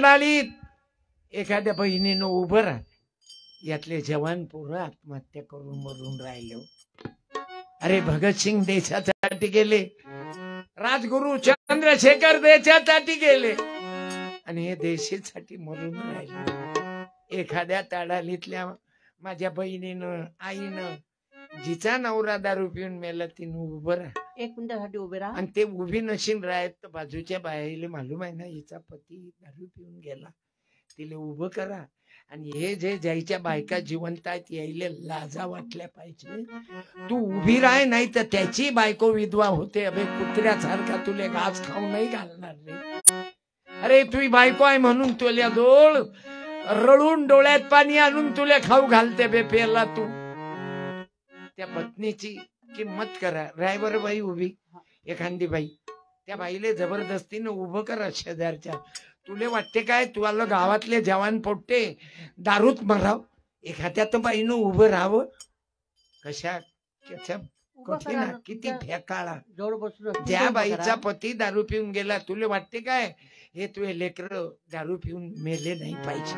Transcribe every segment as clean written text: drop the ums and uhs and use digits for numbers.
ताडाळीत एखाद्या बहिणीनं उभं राह, यातले जवान पोरं आत्महत्या करून मरून राहिले. अरे भगतसिंग देशासाठी गेले, राजगुरु चंद्रशेखर देशासाठी गेले आणि हे देशासाठी मरून राहिले. एखाद्या ताडालीतल्या माझ्या बहिणीनं आईनं जिचा नवरा दारू पिऊन मेला तिनं उभं राहा, एक मिनिटासाठी उभे राहा. आणि ते उभी नशीन राहत तर बाजूच्या बायाला मालूम आहे ना हिचा पती दारू पिऊन गेला, तिला उभं करा. आणि हे जे ज्याच्या बायका जिवंत आहेत यायला लाजा वाटल्या पाहिजे. तू उभी राह, नाही तर त्याची बायको विधवा होते. अबे कुत्र्यासारखा तुले घास खाऊ नाही घालणार रे. अरे तुझी बायको आहे म्हणून तुला डोळ रडून डोळ्यात पाणी आणून तुला खाऊ घालते बे पेला. तू त्या पत्नीची किंमत करा. रायबर बाई उभी एखादी बाई, त्या बाईले जबरदस्तीनं उभं करा शेजारच्या. तुले वाटते काय तुला गावातले जवान पोट्टे दारूत मराव, एखाद्या बाईनं उभं राहावं. कशा कठीण किती फेकाळा. ज्या बाईचा पती दारू पिऊन गेला तुले वाटते काय हे तुझे लेकर दारू पिऊन मेले नाही पाहिजे,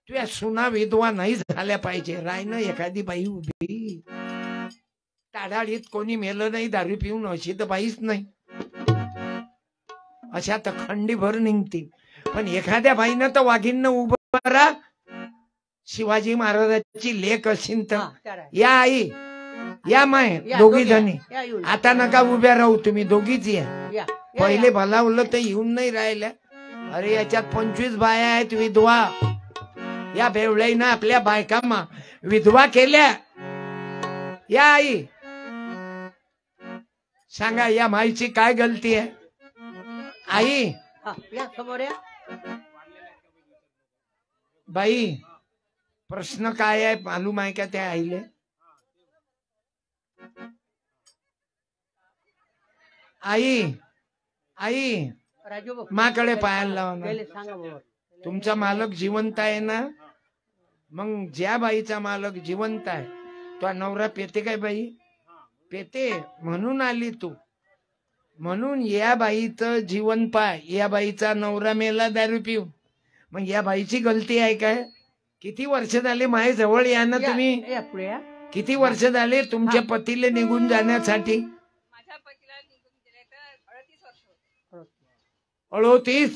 तुझ्या सुना विधवा नाही झाल्या पाहिजे. रायनं एखादी बाई उभी. ताडाळीत कोणी मेलं नाही दारू पिऊन अशी तर बाईच नाही, अशा तर खंडीभर निघतील. पण एखाद्या बाईनं तर वाघींना उभं राहा. शिवाजी महाराजाची लेक असेल तर या आई या माय दोघी जणी. आता नका उभ्या राहू, तुम्ही दोघीच या. पहिले भलावलं तर येऊन नाही राहिल्या. अरे याच्यात 25 बाया आहेत विधवा. या बेवड्यानं आपल्या बायका विधवा केल्या. या आई सांगा या माईची काय गलती आहे. आई बाई प्रश्न काय आहे मालूम आहे का त्या आईले. आई आई माकडे पाहायला लावा. तुमचा मालक जिवंत आहे ना, मग ज्या बाईचा मालक जिवंत आहे तो नवरा पेते काय बाई पेते म्हणून आली तू. म्हणून या बाईचं जीवन पाय. या बाईचा नवरा मेला दारू पिऊन, मग या बाईची गलती आहे काय. किती वर्ष झाले माझ्या जवळ या ना तुम्ही. किती वर्ष झाले तुमच्या पतीला निघून जाण्यासाठी. 38.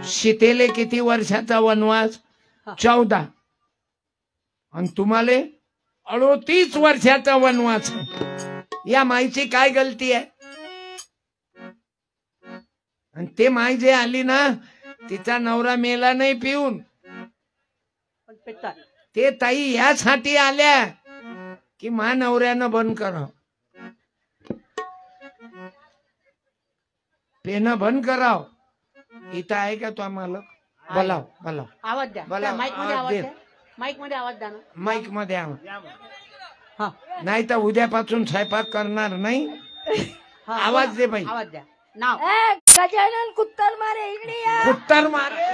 सीतेले किती वर्षाचा वनवास 14. आणि तुम्हाला 38 वर्षाचा वनवास. या माईची काय गलती आहे. आणि ते माई जे आली ना तिचा नवरा मेला नाही पिऊन, ते ताई यासाठी आल्या की मा नवऱ्यानं बंद करा, पेनं बंद कराव. इथं आहे का तो मालक. बोलाव बोलाव आवाज द्या. माईक मध्ये आवाज द्या. माईक मध्ये आवाज. नाही तर उद्यापासून स्वयंपाक करणार नाही. आवाज दे बाई. आवाज द्या. नाव गजानन कुत्तर मारे. इकडे या. कुत्तर मारे.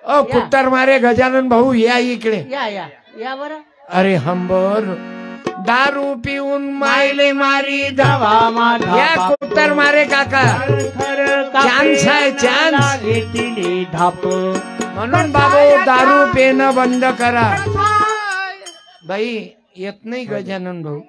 ओ कुत्तर मारे गजानन भाऊ या इकडे. या या या बरं. अरे हंबर दारू पिऊन मायले मारी धावा माझा. या कुत्तर मारे काका चान्स आहे चान्स. धाप म्हणून बाबू दारू पिणं बंद करा. बाई येत नाही गजानन भाऊ.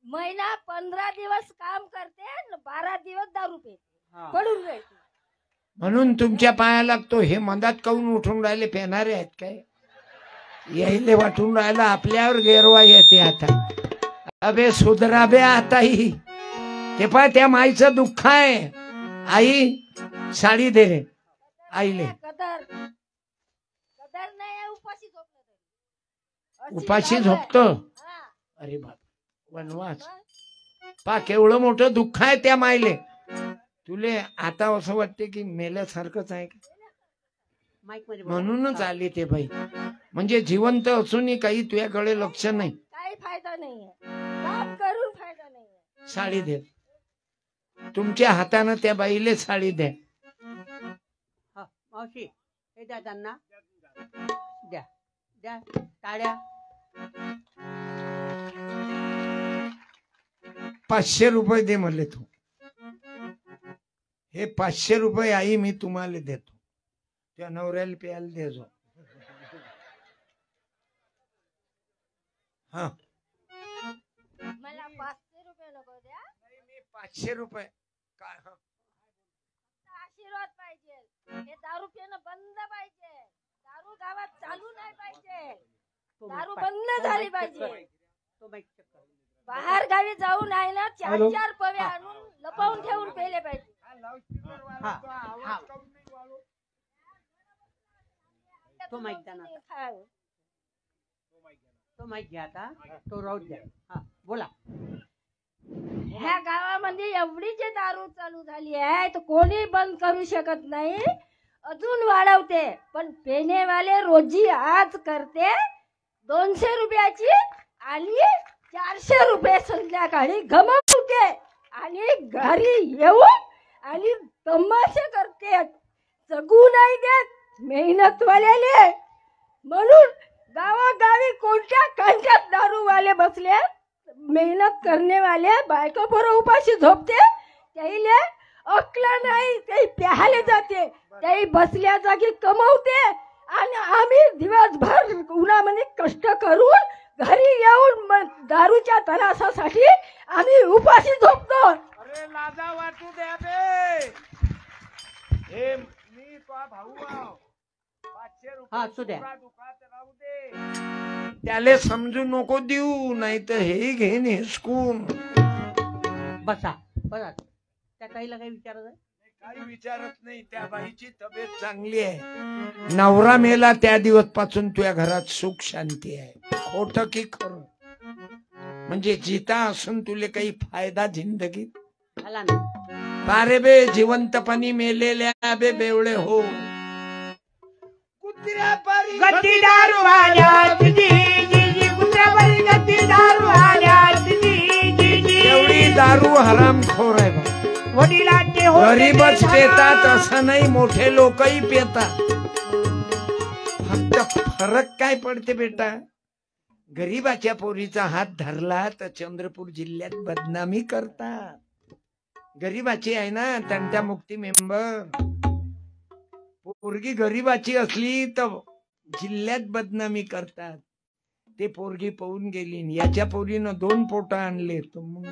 महिना 15 दिवस काम करते, 12 दिवस दारू पिते पडून जायचे. म्हणून तुमच्या पाया लागतो. हे मधात काऊन उठून राहिले पेणारे आहेत काय. यायले वाटून राहिला आपल्यावर गेरवा येते आता. अबे सुधरा बे आता ही. ते पाय त्या माईचं दुःख आहे. आई साडी दे रे आईले. उपाशी झोपतो. अरे बाप वनवास पा केवढं मोठं दुःख आहे त्या माईले. तुले आता असं वाटते की मेल्यासारखंच आहे म्हणूनच आली ते बाई. म्हणजे जिवंत असूनही काही तुझ्याकडे लक्ष नाही. काही फायदा नाहीये, काम करून फायदा नाहीये. साडी दे. तुमच्या हातानं त्या बाईले साडी द्या. मावशी हे द्या त्यांना, द्या द्या टाळ्या. 500 रुपये दे म्हणले तू. हे 500 रुपये आई मी तुम्हाला देतो, त्या नवऱ्याला प्यायला देजो. हा मला 500 रुपये नको द्या, मी 500 रुपये काय. हा आशीर्वाद पाहिजे. हे दारू पिणं बंद पाहिजे. दारू गावात चालू नाही पाहिजे. दारू बंद झाली पाहिजे. तो माईक check कर. बाहेर गावी जाऊन आहे ना 4-4 पवे आणून लपवून ठेवून पेले पाहिजे. तो माईक द्या ना. तो माईक घ्या आता, तो राहू द्या. हा बोला. ह्या गावामध्ये एवढी जे दारू चालू झाली आहे तर कोणी बंद करू शकत नाही. अजून वाढवते, पण पेनेवाले रोजी आज करते 200 रुपयाची आणि 400 रुपये संध्याकाळी गमावते आणि घरी येऊन आणि तमाशे करते. जगू नाही देत मेहनतवाल्याले. म्हणून गावागावी कोणत्या कांच्यात दारूवाले बसले, मेहनत करणे वाले बायका बरोबर उपाशी झोपते. त्याईले अकला नाही, ते प्याहाले जाते, त्याही बसल्या जागी कमवते आणि आम्ही दिवसभर उन्हामध्ये कष्ट करून घरी येऊन दारूच्या त्रासासाठी आम्ही उपाशी झोपतो. अरे लाजा वाटू द्या बे. हे मी तो भाऊ आहो. 500 हा, असू द्या. रुपये दुखात राहू दे. त्याले समजू नको देऊ, नाही तर हे घेन हिसकून. बसा बसा. त्या ताईला काही विचारत आहे? काही विचारत नाही. त्या बाईची तब्येत चांगली आहे. नवरा मेला त्या दिवस पासून तुझ्या घरात सुख शांती आहे. खोट की खरं? म्हणजे जिता असून तुले काही फायदा जिंदगीत झाला ना. पारे बे जिवंतपणी मेलेल्या बे बेवळे हो. कुत्र्या पारी गती दारू आल्या तुझी जी कुत्र्यावरी गती दारू आल्या तुझी जी एवढी दारू हरामखोर आहे बा. वडिलांचे गरीबच पेतात असं नाही, मोठे लोकही पेतात. फक्त फरक काय पडते बेटा, गरीबाच्या पोरीचा हात धरला तर चंद्रपूर जिल्ह्यात बदनामी करतात. गरीबाची आहे ना तंटा मुक्ती मेंबर. पोरगी गरीबाची असली तर जिल्ह्यात बदनामी करतात. ते पोरगी पळून गेली, याच्या पोरीनं 2 पोट आणले, तर मग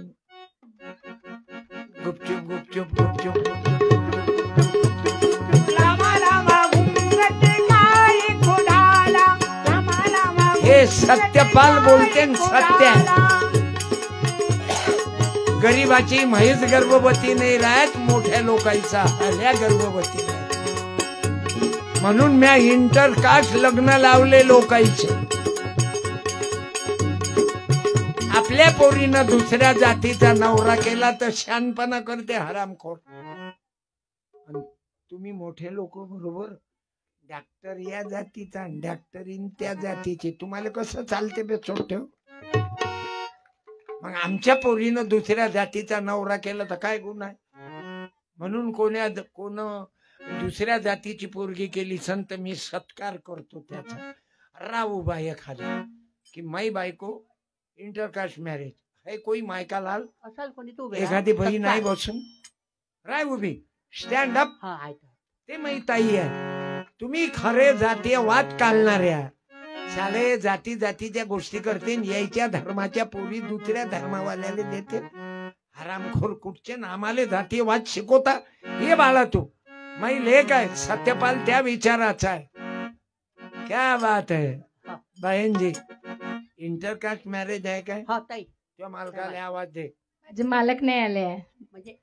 गुपचूप गुपचूप गुपचूप लामा लामा घुंगट काय खोडाला लामा लामा हे सत्यपाल बोलते न सत्य. गरीबाची म्हैस गर्भवती नाही राहत, मोठ्या लोकांचा आल्या गर्भवती नाही. म्हणून म्या इंटरकास्ट लग्न लावले लोकांचे. आपल्या पोरीनं दुसऱ्या जातीचा नवरा केला तर शानपणा करते हरामखोर. तुम्ही मोठे लोक बरोबर डॉक्टर या जातीचा, डॉक्टरीन त्या जातीची, तुम्हाला कसं चालते बे छोट. मग आमच्या पोरीनं दुसऱ्या जातीचा नवरा केला तर काय गुन्हा आहे? म्हणून कोण दुसऱ्या जातीची पोरगी केली संत मी सत्कार करतो त्याचा. राहू बाई एखादा की माई बायको इंटरकास्ट मॅरेज है, कोई मायका लाल असाल कोणी तू एखादी बाई नाही बसून राय उभी स्टँड अप. हा आहे. ते माहित आहे. तुम्ही खरे जातीयवाद काढणाऱ्या साले जाती जातीच्या गोष्टी करते, यायच्या धर्माच्या पोरी दुसऱ्या धर्मावाल्याला देते. हरामखोर कुठचे आम्हाला जातीयवाद शिकवता. हे बाळा तू माई लेख आहे, सत्यपाल त्या विचाराचा आहे. क्या बात है बहन जी. इंटरकास्ट मॅरेज आहे काय? हा ताई. त्या मालकाला आवाज दे. माझे मालक नाही आले आहे, म्हणजे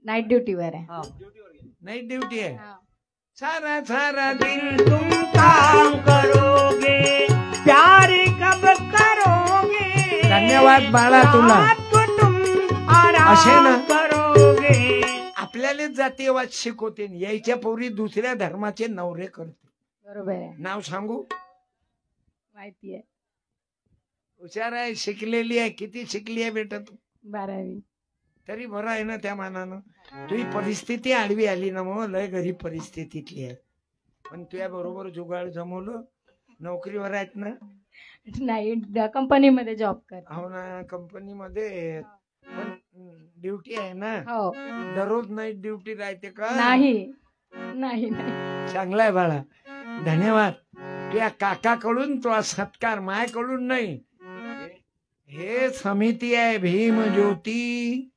नाईट ड्युटीवर आहे. हा. नाईट ड्युटी आहे. सारा सारा दिल तुम काम करोगे प्यार कब करोगे. धन्यवाद बाळा तुला. रात को तुम असे ना. आराम करोगे. आपल्याला जातीयवाद शिकवते, यायच्या पोरी दुसऱ्या धर्माचे नवरे करते. बरोबर आहे, नाव सांगू? माहिती आहे. हुशार आहे, शिकलेली आहे. किती शिकली आहे बेटा तू? 12वी. तरी बरं आहे ना त्या मानानं. तुझी परिस्थिती आडवी आली ना, मग लय गरीब परिस्थितीतली आहे. पण तुझ्या बरोबर जुगाड जमवलं. नोकरीवर आहेत ना? नाही कंपनीमध्ये जॉब कर. हो ना, कंपनीमध्ये. पण ड्युटी आहे ना? हो. दररोज नाईट ड्युटी राहते का? नाही नाही नाही. चांगला आहे बाळा, धन्यवाद. तुझ्या काकाकडून तुला सत्कार, मायकडून नाही. हे समिती आहे भीम ज्योती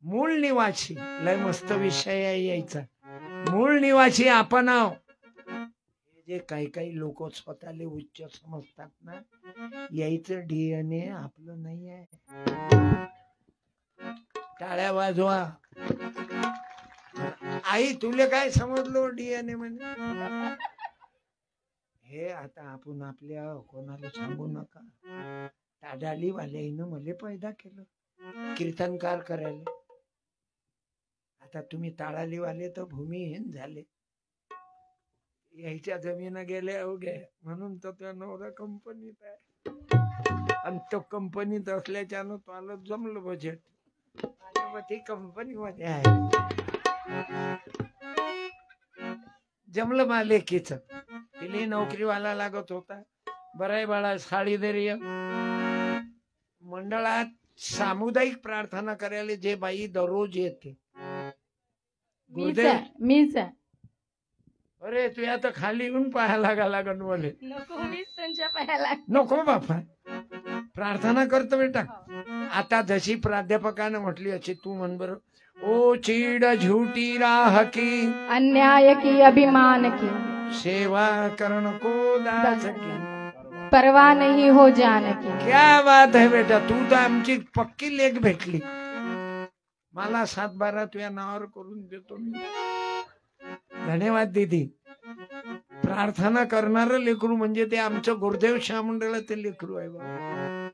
मूळ निवासी. लय मस्त विषय आहे यायचा. मूळ निवासी आपण आहो. जे काही काही लोक स्वतःला उच्च समजतात ना, यायचं डीएनए आपलं नाही आहे. टाळ्या वाजवा. आई तुले काय समजलो डीएनए म्हणजे? हे आता आपण आपल्या कोणाला सांगू नका. टाडाली वाल्यानं मला पैदा केलं कीर्तनकार करायला. आता तुम्ही टाळाली वाले तर भूमिहीन झाले. यायच्या जमीन गेल्या अवघ्या, म्हणून तर त्या नवरा कंपनीत आहे. आणि तो कंपनीत असल्याच्यानं तो जमलं बजेट. आणि मग ती कंपनीमध्ये आहे. जमलं मला लेकीच. तिला नोकरीवाला लागत होता. बराय बाळा, साडी दर्य मंडळात सामुदायिक प्रार्थना करायला जे बाई दररोज येते. मीच आहे. अरे तू आता खाली येऊन पाहायला लागन बोले. नको, मीच त्यांच्या पायाला. नको बापा, प्रार्थना करतो बेटा. आता जशी प्राध्यापकानं म्हटली अशी तू म्हण बर. ओ चीड झूठी राह की, अन्याय की अभिमान की, सेवा करण को दास की, परवा नहीं हो जान की. क्या बात है बेटा, तू तर आमची पक्की लेख भेटली. मला 7-12 तुझ्या नावावर करून देतो मी. धन्यवाद दीदी. प्रार्थना करणार लेकरू म्हणजे ते आमचं गुरुदेव शामंडळाचे लेकरू आहे बाबा.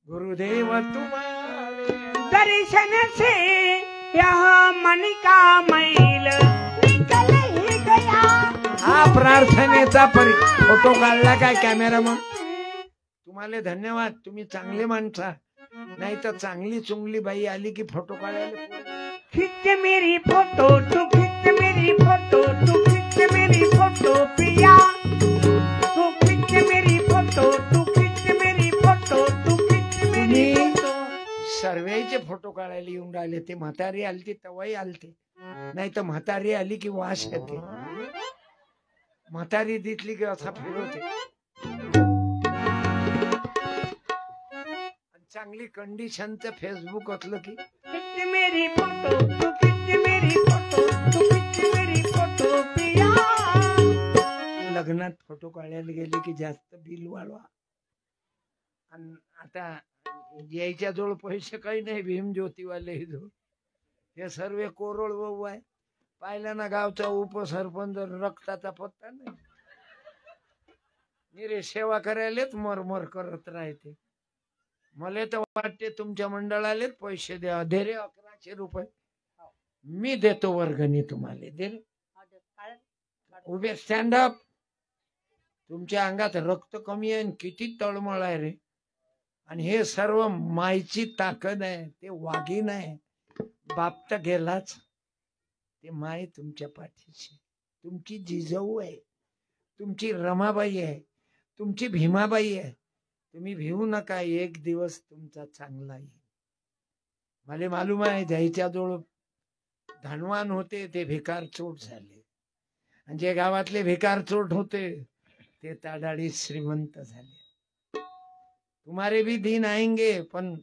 गुरुदेव तुम्हारे दर्शन से यह मन का मैल निकल ही गया. हा प्रार्थनेचा फोटो काढला काय कॅमेरामन? तुम्हाला धन्यवाद. तुम्ही चांगले माणसा. नाही तर चांगली चुंगली बाई आली की फोटो काढायला. खिच मेरी फोटो तू, खिच मेरी फोटो तू, खिच मेरी फोटो पिया. तू खिच मेरी फोटो तू, खिच मेरी फोटो तू, खिच मेरी फोटो. सर्वेचे फोटो काढायला येऊन राहिले. ते म्हातारी आलती तवाही आलते. नाही तर म्हातारी आली की वास येते. म्हातारी दिसली की असा फिरवते. चांगली कंडिशनचं फेसबुक असलं की खिच मेरी फोटो तू, खिच मेरी फोटो तू, खिच मेरी फोटो पिया. लग्नात फोटो काढायला गेले की जास्त बिल वाढवा. आणि आता यायच्या जवळ पैसे काही नाही. भीम ज्योतिवाले जवळ हे सर्व कोरळ वहू आहे. पाहिलं ना, गावचा उपसरपंच रक्ताचा पत्ता नाही. निरे सेवा करायलाच मरमर करत राहते. मला तर वाटते तुमच्या मंडळाले पैसे द्या. दे रे 1100 रुपये मी देतो वर्गणी तुम्हाला. दे रे. उभे स्टँड अप. तुमच्या अंगात रक्त कमी आहे. किती तळमळ आहे रे. आणि हे सर्व मायची ताकद आहे. ते वाघीण आहे. बाप तर गेलाच. ते माय तुमच्या पाठीशी. तुमची जिजाऊ आहे. तुमची रमाबाई आहे. तुमची भीमाबाई आहे. तुम्ही भिवू नका. एक दिवस तुमचा चांगला येईल. मला मालूम आहे ज्याच्या जवळ धनवान होते ते भिकार चोट झाले. आणि जे गावातले भिकार चोट होते ते ताडाळी श्रीमंत झाले. तुम्हारे भी दिन आएंगे, पण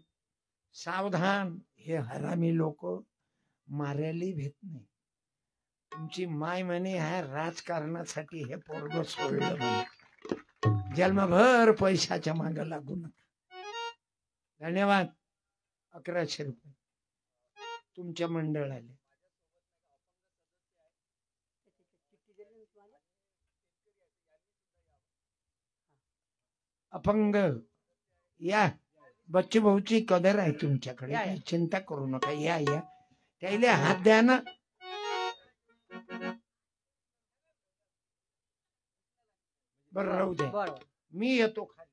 सावधान. हे हरामी लोक मारायला भेट नाही. तुमची माय म्हणे ह्या राजकारणासाठी हे पोरग सोडलं म्हणे. जन्मभर पैशाच्या माग लागू नका. धन्यवाद. 1100 रुपये तुमच्या मंडळाले. अपंग या. बच्चू भाऊची कदर आहे तुमच्याकडे. काही चिंता करू नका. या या. त्याला हात द्या ना. बरं राहू दे. मी येतो खाली.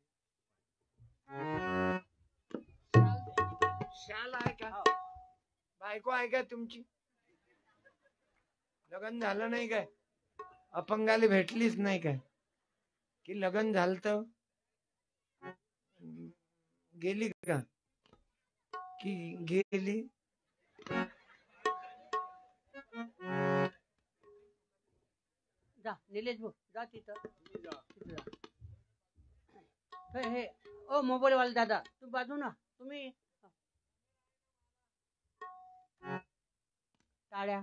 शाल आहे का? बायको आहे का तुमची? लग्न झालं नाही काय? अपंगाला भेटलीच नाही काय की लग्न झालं गेली का की गेली जा निलेश भाऊ जा तिथं तिथं जा. हे ओ मोबाईल वाले दादा तू बाजू ना तुम्ही टाळ्या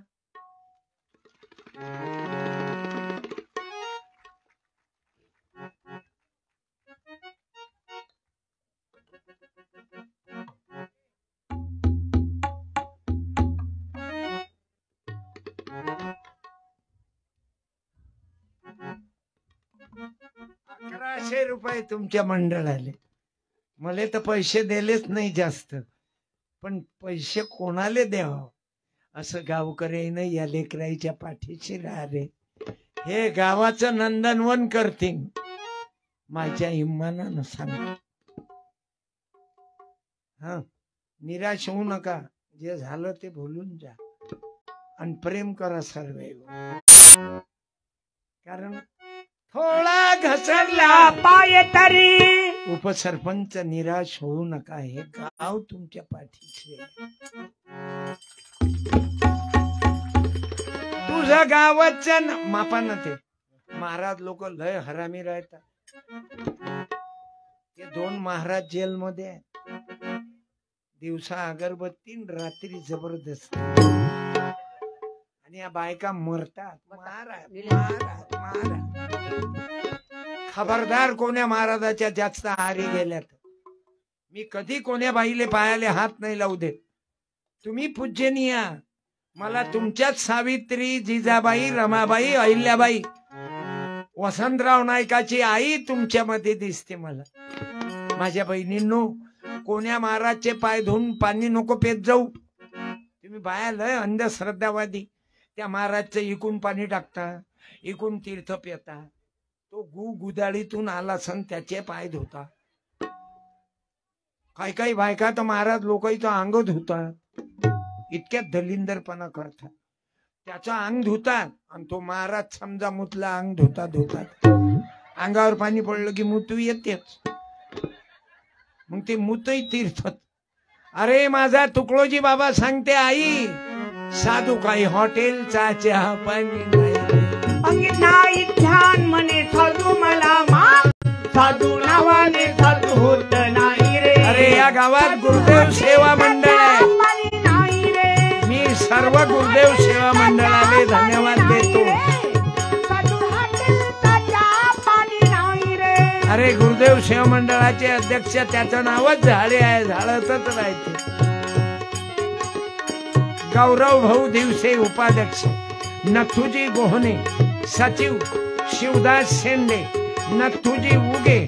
₹1100 तुमच्या मंडळाले. मला तर पैसे दिलेच नाही जास्त, पण पैसे कोणाले द्यावं असं गावकऱ्यानं या लेकराईच्या पाठीशी राहिले. हे गावाचं नंदनवन करतील माझ्या इमानानं सांग. हा, निराश होऊ नका. जे झालं ते भुलून जा आणि प्रेम करा सर्व. कारण थोडा घसरला पाय तरी उपसरपंच निराश होऊ नका. हे गाव तुमच्या पाठीशी आहे. तुझं गावाचं मापानं ते महाराज लोक लय हरामी राहतात. ते 2 महाराज जेलमध्ये आहेत. दिवसा अगरबत्ती रात्री जबरदस्त. आणि या बायका मरतात. खबरदार कोण्या महाराजाच्या जास्त आहारी गेल्यात. मी कधी कोण्या बाईले पायाले हात नाही लावू देत. तुम्ही पूजनीय. मला तुमच्याच सावित्री, जिजाबाई, रमाबाई, अहिल्याबाई, वसंतराव नाईकाची आई तुमच्यामध्ये दिसते मला. माझ्या बहिणींनो, कोण्या महाराजचे पाय धुवून पाणी नको पेत जाऊ. तुम्ही बाया लय अंधश्रद्धावादी. त्या महाराजचं इकून पाणी टाकता, इकून तीर्थ पिता. तो गुदाळीतून आला सण त्याचे पाय धुता. काही काही बायका तर महाराज लोकही अंग धुतात. इतक्या दलिंदरपणा करतात. त्याचं अंग धुतात आणि तो महाराज समजा मुतला अंग धुतात. अंगावर पाणी पडलं की मुतू येतेच. मग ते मुतही तीर्थ. अरे माझा तुकडोजी बाबा सांगते, आई साधू काही हॉटेलचा चहा पाणी अंगी नाही ध्यान म्हणे साधू मला मान. साधू नावाने साधू होत नाही रे. अरे या गावात गुरुदेव सेवा मंडळ आहे. पाणी नाही रे. मी सर्व गुरुदेव सेवा मंडळाले धन्यवाद देतो. साधू हॉटेलचा चहा पाणी नाही रे. अरे गुरुदेव सेवा मंडळाचे अध्यक्ष, त्याचं नावच झाडे आहे. झाडतच राहते. गौरव भाऊ दिवसे उपाध्यक्ष, नथुजी गोहने सचिव, शिवदास शेंडे, नथुजी उगे,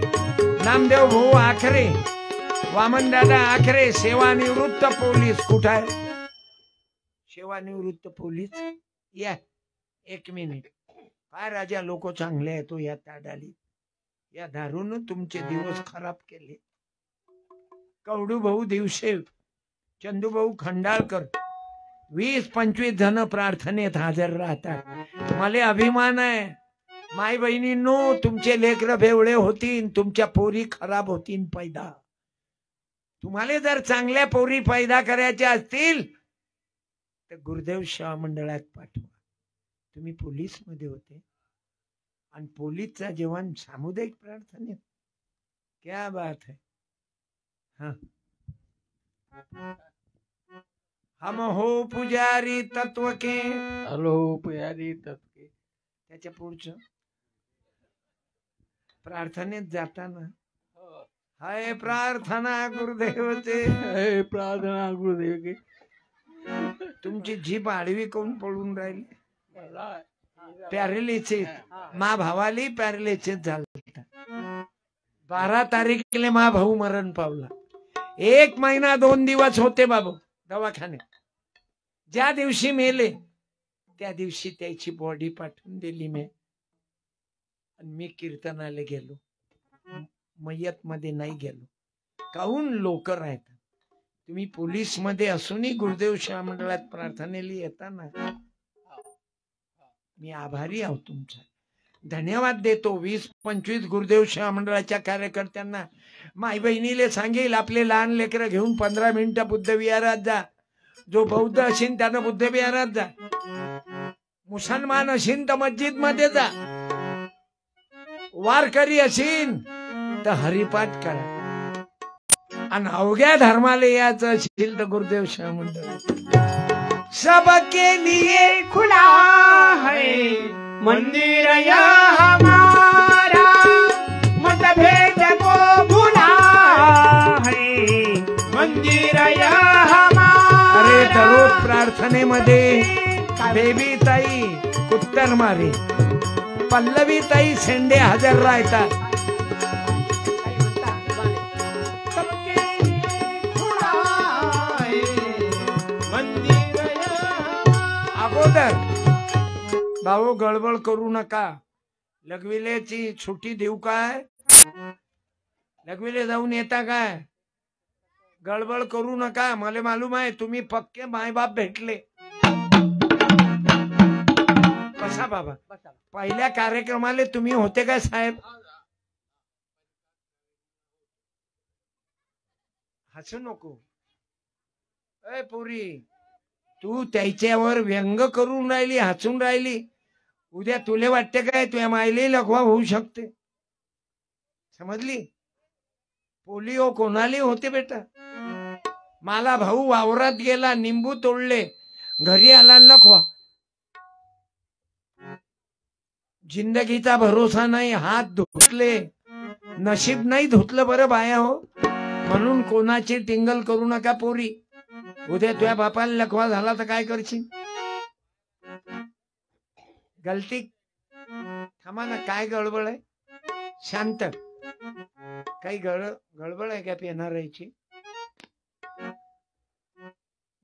नामदेव भाऊ आखरे, वामनदादा आखरे, सेवानिवृत्त पोलीस. कुठं आहे सेवानिवृत्त पोलीस? या 1 मिनिट. काय राजा लोक चांगले आहे. तो या ताडाली या दारूनं तुमचे दिवस खराब केले. कवडू भाऊ दिवसे, चंदू भाऊ खंडाळकर, 20-25 जण प्रार्थनेत हजर राहतात. मला अभिमान आहे. माय बहिणींनो, तुमचे लेकर बेवळे होतील, तुमच्या पोरी खराब होतील पैदा. तुम्हाला जर चांगल्या पोरी पैदा करायच्या असतील तर गुरुदेव सेवा मंडळात पाठवा. तुम्ही पोलीस मध्ये होते आणि पोलीसचा जवान सामुदायिक प्रार्थनेत. क्या बात है. हा, हम हो पुजारी तत्व के. हॅलो पुजारी तत्व. त्याच्या पुढचं प्रार्थनेत जाताना हाय प्रार्थना गुरुदेवचे. हे प्रार्थना गुरुदेव की. तुमची जीभ आडवी कोण पळून राहिली. पॅरेलिसिस. मा भावाली पॅरेलिसिस झाला. 12 तारीखले मा भाऊ मरण पावला. 1 महिना 2 दिवस होते बाबू दवाखान्यात. ज्या दिवशी मेले त्या दिवशी त्याची बॉडी पाठवून दिली मी. आणि मी कीर्तनाला गेलो. मयत मध्ये नाही गेलो. काहून लोक राहतात. तुम्ही पोलीस मध्ये असूनही गुरुदेव सेवा मंडळात प्रार्थनेला येता ना. मी आभारी आहो तुमचा, धन्यवाद देतो. 20-25 गुरुदेव सेवा मंडळाच्या कार्यकर्त्यांना माई बहिणीले सांगेल, आपले लहान लेकरं घेऊन 15 मिनिटं बुद्ध विहारात जा. जो बौद्ध असेल त्यानं बुद्ध विहारात जा, मुसलमान असेल तर मस्जिद मध्ये जा, वारकरी असेल तर हरिपाठ करा, आणि अवघ्या धर्माला यायचं असेल तर गुरुदेव सेवा मंडळ सबके लिए खुला है मंदिर या हमारा, मतभेद को भुला है मंदिर या हमारा. अरे दररोज प्रार्थनेमध्ये बेबी ताई उत्तर मारे, पल्लवी ताई शेंडे हजर राहतात. सबके लिए खुला है मंदिर या हमारा. अगोदर भाऊ गडबड करू नका. लघवीलेची सुट्टी देऊ काय? लघवीले जाऊन येता काय? गडबड करू नका. मला मालूम आहे तुम्ही पक्के मायबाप भेटले. बसा बाबा. बसा. पहिल्या कार्यक्रमाला तुम्ही होते काय साहेब? हसू नको. अय पोरी, तू त्याच्यावर व्यंग करून राहिली, हसून राहिली. उद्या तुले वाटते काय तुझ्या मायले लघवा होऊ शकते? समजली? पोलिओ कोणाली होते बेटा? मला भाऊ वावरात गेला, निंबू तोडले, घरी आला लखवा. जिंदगीचा भरोसा नाही. हात धुतले, नशीब नाही धुतलं बरं बाया हो. म्हणून कोणाची टिंगल करू नका पोरी. उद्या तुझ्या बापाला लखवा झाला तर काय करशील? गलती. थांबा ना, काय गडबड आहे? शांत. काही गडबड आहे का पेनारायची?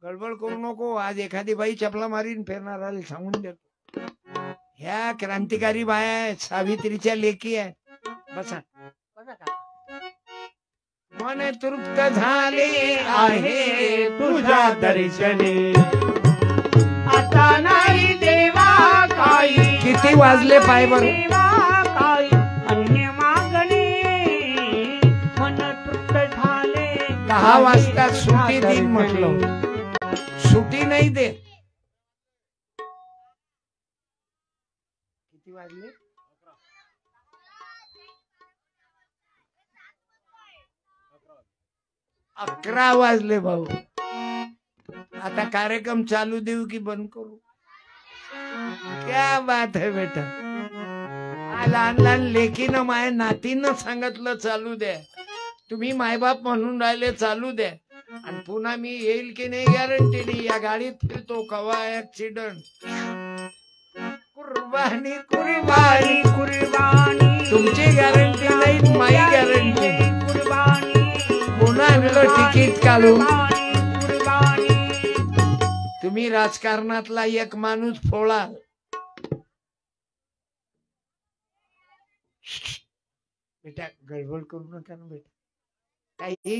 गडबड करू नको. आज एखादी बाई चपला मारीन फेरणाराला सांगून देतो. ह्या क्रांतिकारी बाया आहेत, सावित्रीच्या लेकी आहेत. बसा. बसा का? मन तृप्त झाले आहे तुझ्या दर्शने आता नाही देवा काही. किती वाजले पाय बर? देवा काही अन्य मागणे मन तृप्त झाले. 10 वाजता सुट्टी दिन म्हटलं, सुट्टी नाही दे. किती वाजले? 11 वाजले भाऊ. आता कार्यक्रम चालू देऊ की बंद करू? क्या बात है बेटा. लहान लहान लेकीनं माय नातीनं सांगितलं चालू द्या. तुम्ही मायबाप म्हणून राहिले चालू द्या. आणि पुन्हा मी येईल की नाही गॅरंटी नाही. या गाडीत फिरतो कवा ऍक्सिडेंट. कुर्बानी कुर्बानी कुर्बानी तुमची गॅरंटी नाही, माई गॅरंटी. कुर्बानी पुन्हा आणलं तिकीट काढून. कुर्बानी. तुम्ही राजकारणातला एक माणूस फोळा. बेटा गडबड करू नका ना बेटा. काही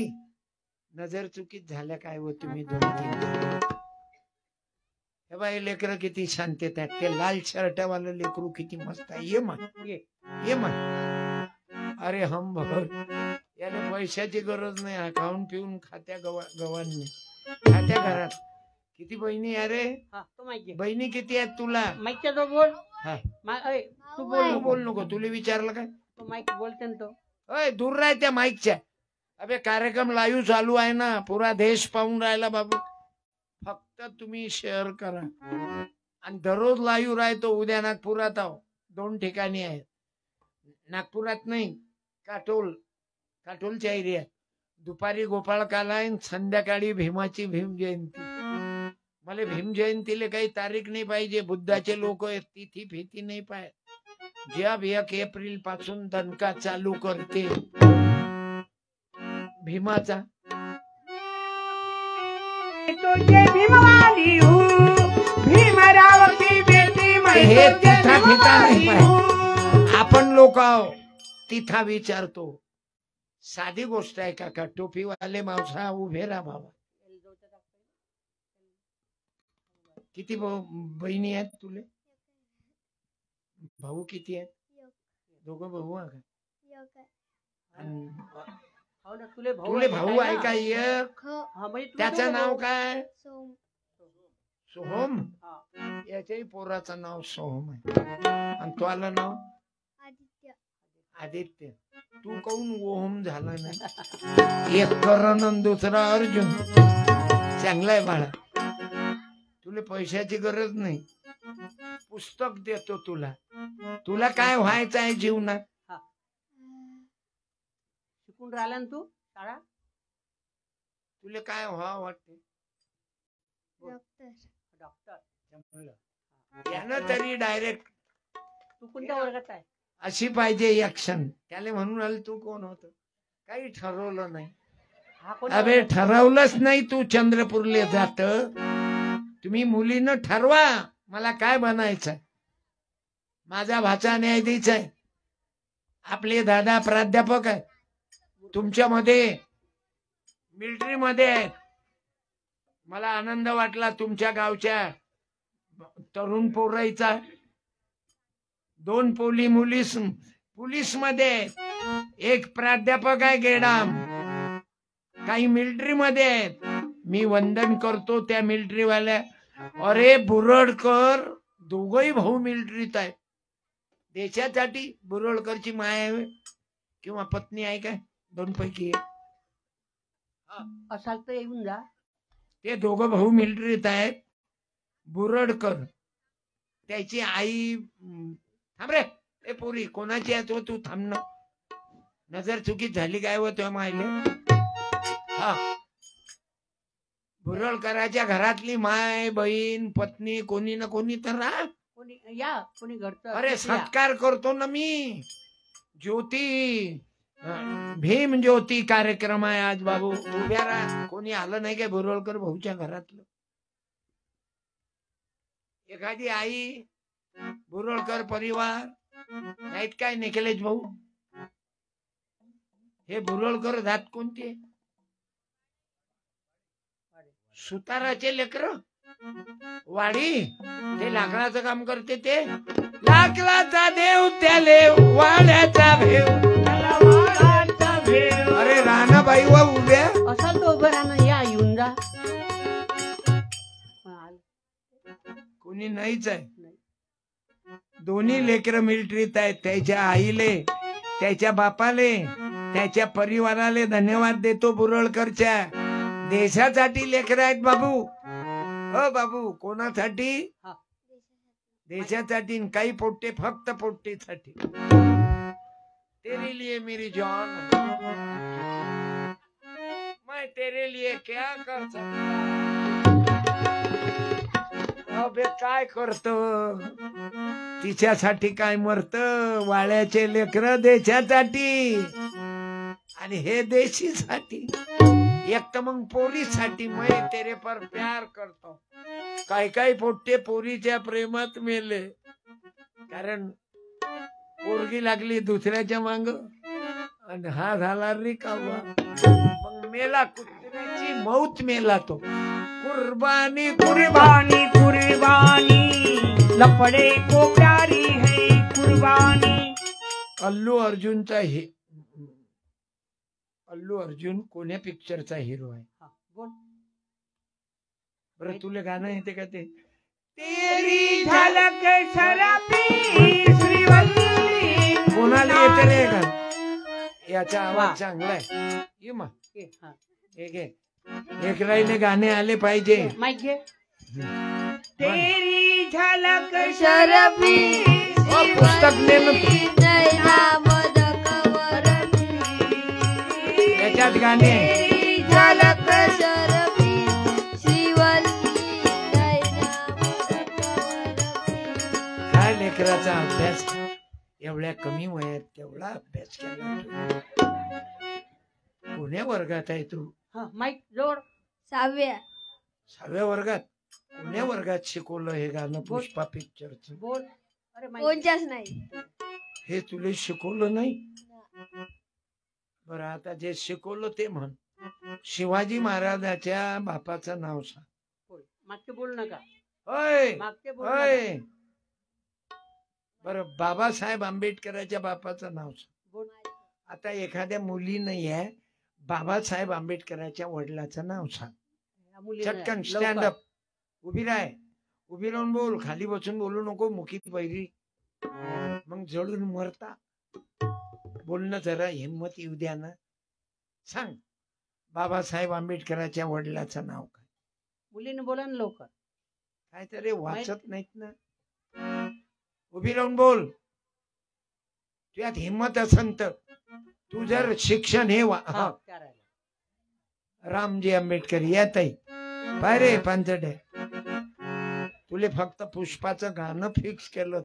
नजर चुकीत झाल्या काय हो तुम्ही 2-3. हे बाई लेकरं किती शांततेत आहेत. ते लाल शर्टवालं लेकरू किती मस्त आहे. ये मान, ये मान. अरे हम भगत, याला पैशाची गरज नाही. अकाउंट पिऊन खात्या गव्हांनी खात्या घरात. किती बहिणी? अरे हा, तो माहिती आहे. बहिणी किती आहेत तुला? माईकच्या जवळ बोल. हा. तू बोल. तू बोल नको. तुला विचारलं काय? तो माईक बोलते ना तो. अय दूर राह त्या माईकच्या. अबे कार्यक्रम लाईव्ह चालू आहे ना, पुरा देश पाहून राहिला बाबू. फक्त तुम्ही शेअर करा. आणि दररोज लाईव्ह राहतो. उद्या नागपुरात आहो. 2 ठिकाणी आहेत. नागपुरात नाही, काटोलच्या एरियात. दुपारी गोपाळकाला आहे, संध्याकाळी भीमाची भीम जयंती. मला भीम जयंतीला काही तारीख नाही पाहिजे. बुद्धाचे लोक तिथी फिती नाही पाहिजे. जब 1 एप्रिल पासून दणका चालू करते भीमाचा. तुझे भीमवाली हूँ, भीमराव की बेटी मैं हे तुझे तिथा फिता नाही भीमवाली पाहिजे. हूँ. आपण लोक तिथा विचारतो. साधी गोष्ट आहे का? टोपीवाले मावसा उभे राहा बाबा. किती बहिणी आहेत तुले? भाऊ किती आहेत? एक. दोघं भाऊ आहे का? एक आहे. आणि हो ना, तुले भाऊ तुले आहे भाऊ आहे ना? का एक? हो. हा, म्हणजे तुले त्याचं दोघं नाव भाऊ. काय? सोम. सोहम. हा. याच्याही पोराचं नाव सोहम आहे. आणि तो आलं नाव आदित्य. आदित्य. तू काऊन ओहम झाला नाही? एक करण आणि दुसरा अर्जुन. चांगलाय बाळा. तुला पैशाची गरज नाही. पुस्तक देतो तुला. तुला काय व्हायचं आहे जीवनात? शिकून राहिला ना तू शाळा? तुला काय व्हावं वाटते? डॉक्टर. डॉक्टर. यानं तरी डायरेक्ट तू कोणत्या वर्गात आहे? अशी पाहिजे ऍक्शन. त्याला म्हणून आलं तू कोण होत? काही ठरवलं नाही. हा कोण? अबे ठरवलंच नाही तू चंद्रपूरले जात. तुम्ही मुलीनं ठरवा मला काय बनायचं. माझा भाचा न्यायाधीश आहे. आपले दादा प्राध्यापक आहे. तुमच्यामध्ये मिलिटरी मध्ये आहेत. मला आनंद वाटला तुमच्या गावच्या तरुण पोराईचा. 2 पोलीस मध्ये आहेत. एक प्राध्यापक आहे गेडाम. काही मिलिटरी मध्ये आहेत. मी वंदन करतो त्या मिलिटरी वाल्या. अरे बुरडकर दोघही भाऊ मिलिटरीत आहेत. देशासाठी बुरडकरची माय आहे किंवा पत्नी आहे काय? 2 पैकी एक. असाल तर येऊन जा. ते दोघं भाऊ मिलिटरीत आहेत. बुरडकर त्याची आई. थांब रे ए पोरी कोणाची आहे तो? तू थांब ना. नजर चुकीत झाली काय व तुझ्या मायले? हा बुरडकराच्या घरातली माय बहीण पत्नी कोणी ना कोणी तर राह. कोणी या कोणी घडतं. अरे सत्कार करतो ना मी. ज्योती भीम ज्योती कार्यक्रम आहे आज बाबू. उभ्या राहा. कोणी आलं नाही काय बुरळकर भाऊच्या घरातलं? एखादी आई बुरळकर परिवार नाहीत काय निखिलेश भाऊ? हे बुरळकर जात कोणते? सुताराचे लेकर वाडी. ते लाकडाचं काम करते. ते लाकडाचा देव त्याले वाड्याचा भेव. अरे राणाबाई वा उभ्या. असाल तर उभं राहणं. या येऊन जा. कोणी नाहीच आहे. दोन्ही लेकर मिलिटरीत आहेत. त्याच्या आईले त्याच्या बापाले त्याच्या परिवाराले धन्यवाद देतो. बुरळकरच्या देशासाठी लेकर आहेत बाबू. हो बाबू. कोणासाठी? देशासाठी. काही पोट्टे फक्त पोट्टेसाठी. तेरे लिए मेरी जान मैं तेरे लिए क्या कर सकता. अबे काय करतो? तिच्यासाठी काय मरत? वाळ्याचे लेकर देशासाठी आणि हे देशीसाठी. एक तर मग पोरीसाठी मैं तेरे पर प्यार करतो. काय पोट्टे पोरीच्या प्रेमात मेले. कारण पोरगी लागली दुसऱ्याच्या मांग आणि हा झाला रिकामा. मग मेला. कुत्र्याची मौत मेला तो. कुर्बानी कुर्बानी कुर्बानी लपड़े को प्यारी है कुर्बानी. अल्लू अर्जुनचा हे अल्लू अर्जुन कोण्या पिक्चरचा हिरो आहे? बोल. बरं तुला गाणं येते का ते? तेरी झलक शराबी श्रीवल्ली. कोणाला येते रे गाणं? याचा वा. आवाज चांगला आहे. ये मा हा. एक राहिले गाणे आले पाहिजे. माईक घे. तेरी झलक शरबी पुस्तक ने न तू. याच्यात गाणे तेरी झलक शरबी श्रीवल्ली काय लेकराचा अभ्यास. एवढ्या कमी वयात केवढा अभ्यास केला तू. कोण्या वर्गात आहे तू? हा, माईक जोड. 6व्या. 6व्या वर्गात. कोण्या वर्गात शिकवलं हे गाणं पुष्पा पिक्चरचं? बोल. अरे माईक. कोणच्याच नाही. हे तुला शिकवलं नाही? बरं आता जे शिकवलं ते म्हण. शिवाजी महाराजाच्या बापाचं नाव सांग. बोल. मागचे बोल नका. होय मागचे बोल होय. नका. बरं, बाबासाहेब आंबेडकरांच्या बापाचं नाव सांग. बोल. आता एखाद्या मुलीनं आहे बाबासाहेब आंबेडकरांच्या वडिलाचं नाव सांग. या मुलीनं चटकन लवकर. Stand up. उभी राह. उभी राहून बोल. खाली बसून बोलू नको. मुखीत बैरी मग जळून मरता. बोलणं जरा हिंमत येऊ द्या ना. सांग बाबासाहेब आंबेडकरांच्या वडिलाचं नाव काय? मुलीनं बोला ना लवकर. काहीतरी वाचत नाहीत ना. उभी राहून बोल. तुझ्यात हिंमत असन तर. तू जर शिक्षण हे हा, त्या राहिल्या. रामजी आंबेडकर येत आहे. पाय रे पांचडे, तुले फक्त पुष्पाचं गाणं फिक्स केलं